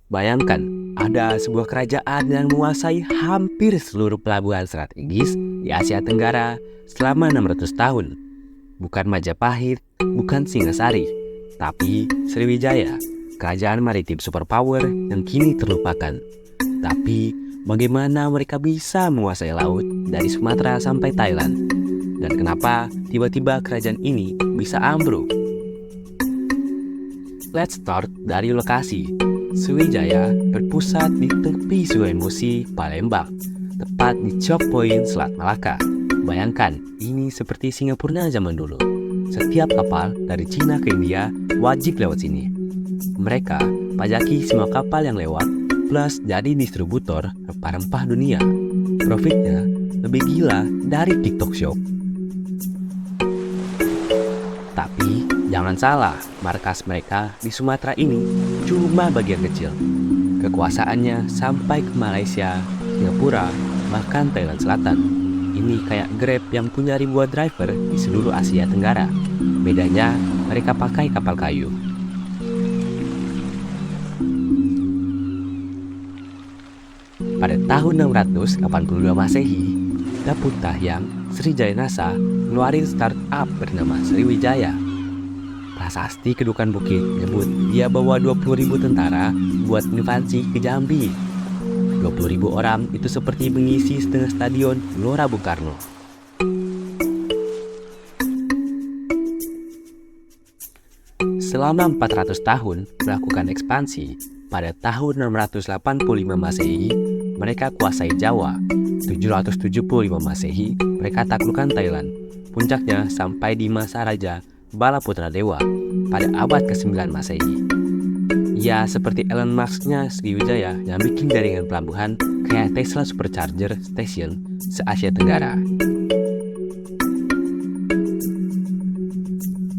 Bayangkan, ada sebuah kerajaan yang menguasai hampir seluruh pelabuhan strategis di Asia Tenggara selama 600 tahun. Bukan Majapahit, bukan Singasari, tapi Sriwijaya, kerajaan maritim superpower yang kini terlupakan. Tapi, bagaimana mereka bisa menguasai laut dari Sumatera sampai Thailand? Dan kenapa tiba-tiba kerajaan ini bisa ambruk? Let's start dari lokasi. Sriwijaya berpusat di tepi Sungai Musi, Palembang, tepat di Choke Point, Selat Malaka. Bayangkan, ini seperti Singapura zaman dulu. Setiap kapal dari Cina ke India wajib lewat sini. Mereka pajaki semua kapal yang lewat, plus jadi distributor rempah-rempah dunia. Profitnya lebih gila dari TikTok Shop. Tapi jangan salah, markas mereka di Sumatera ini cuma bagian kecil. Kekuasaannya sampai ke Malaysia, Singapura, bahkan Thailand Selatan. Ini kayak Grab yang punya ribuan driver di seluruh Asia Tenggara. Bedanya, mereka pakai kapal kayu. Pada tahun 682 Masehi, Dapur Tahyang Sriwijaya Nasa ngeluarin startup bernama Sriwijaya. Prasasti Kedukan Bukit menyebut dia bawa 20.000 tentara buat invasi ke Jambi. 20.000 orang itu seperti mengisi setengah stadion Gelora Bung Karno. Selama 400 tahun melakukan ekspansi, pada tahun 685 Masehi, mereka kuasai Jawa. 775 Masehi, mereka taklukkan Thailand. Puncaknya sampai di masa Raja Bala Putra Dewa pada abad ke-9 Masehi. Ya, seperti Elon Musk-nya Sriwijaya yang bikin jaringan pelabuhan kayak Tesla Supercharger Station se-Asia Tenggara.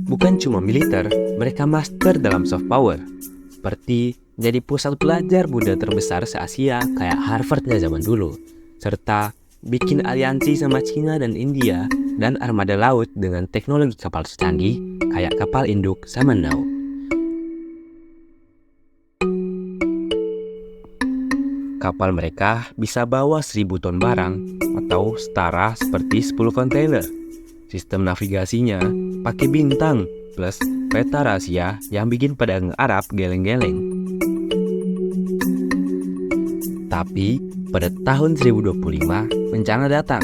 Bukan cuma militer, mereka master dalam soft power. Seperti jadi pusat belajar Buddha terbesar se-Asia kayak Harvard-nya zaman dulu. Serta bikin aliansi sama Cina dan India dan armada laut dengan teknologi kapal secanggih kayak kapal induk sama Nau. Kapal mereka bisa bawa 1.000 ton barang atau setara seperti 10 kontainer. Sistem navigasinya pakai bintang plus peta rahasia yang bikin pedagang Arab geleng-geleng. Tapi pada tahun 1025, bencana datang.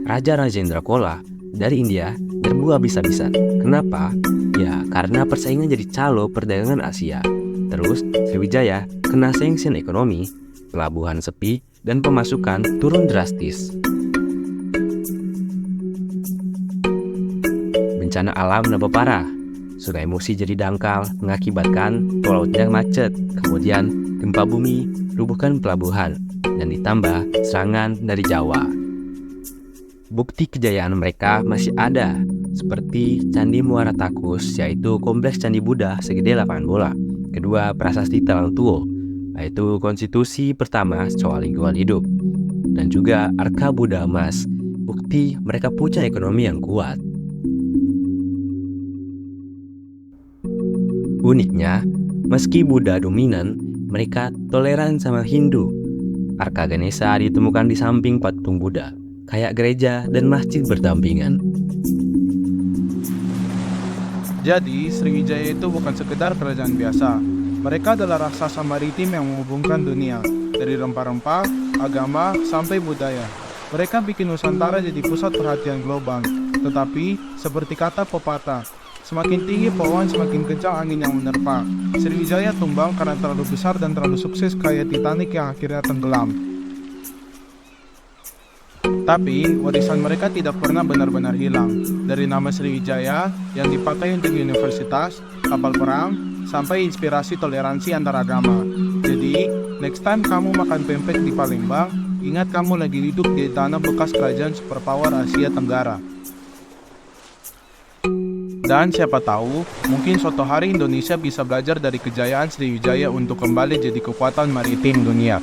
Raja Rajendra Chola dari India berbuat habis-habisan. Kenapa? Ya, karena persaingan jadi calo perdagangan Asia. Terus, Sriwijaya kena sanction ekonomi, pelabuhan sepi, dan pemasukan turun drastis. Bencana alam nambah parah. Sungai Musi jadi dangkal, mengakibatkan tol lautnya macet. Kemudian, gempa bumi rubuhkan pelabuhan, dan ditambah serangan dari Jawa. Bukti kejayaan mereka masih ada, seperti Candi Muara Takus, yaitu kompleks Candi Buddha segede lapangan bola. Kedua, prasasti Talang Tuo, yaitu konstitusi pertama soal lingkungan hidup. Dan juga Arka Buddha Emas, bukti mereka punya ekonomi yang kuat. Uniknya, meski Buddha dominan, mereka toleran sama Hindu. Arka Ganesha ditemukan di samping patung Buddha, kayak gereja dan masjid berdampingan. Jadi, Sriwijaya itu bukan sekedar kerajaan biasa. Mereka adalah raksasa maritim yang menghubungkan dunia, dari rempah-rempah, agama, sampai budaya. Mereka bikin Nusantara jadi pusat perhatian global. Tetapi, seperti kata pepatah, semakin tinggi pohon, semakin kencang angin yang menerpa. Sriwijaya tumbang karena terlalu besar dan terlalu sukses kayak Titanic yang akhirnya tenggelam. Tapi, warisan mereka tidak pernah benar-benar hilang. Dari nama Sriwijaya yang dipakai untuk universitas, kapal perang, sampai inspirasi toleransi antar agama. Jadi, next time kamu makan pempek di Palembang, ingat kamu lagi hidup di tanah bekas kerajaan superpower Asia Tenggara. Dan siapa tahu, mungkin suatu hari Indonesia bisa belajar dari kejayaan Sriwijaya untuk kembali jadi kekuatan maritim dunia.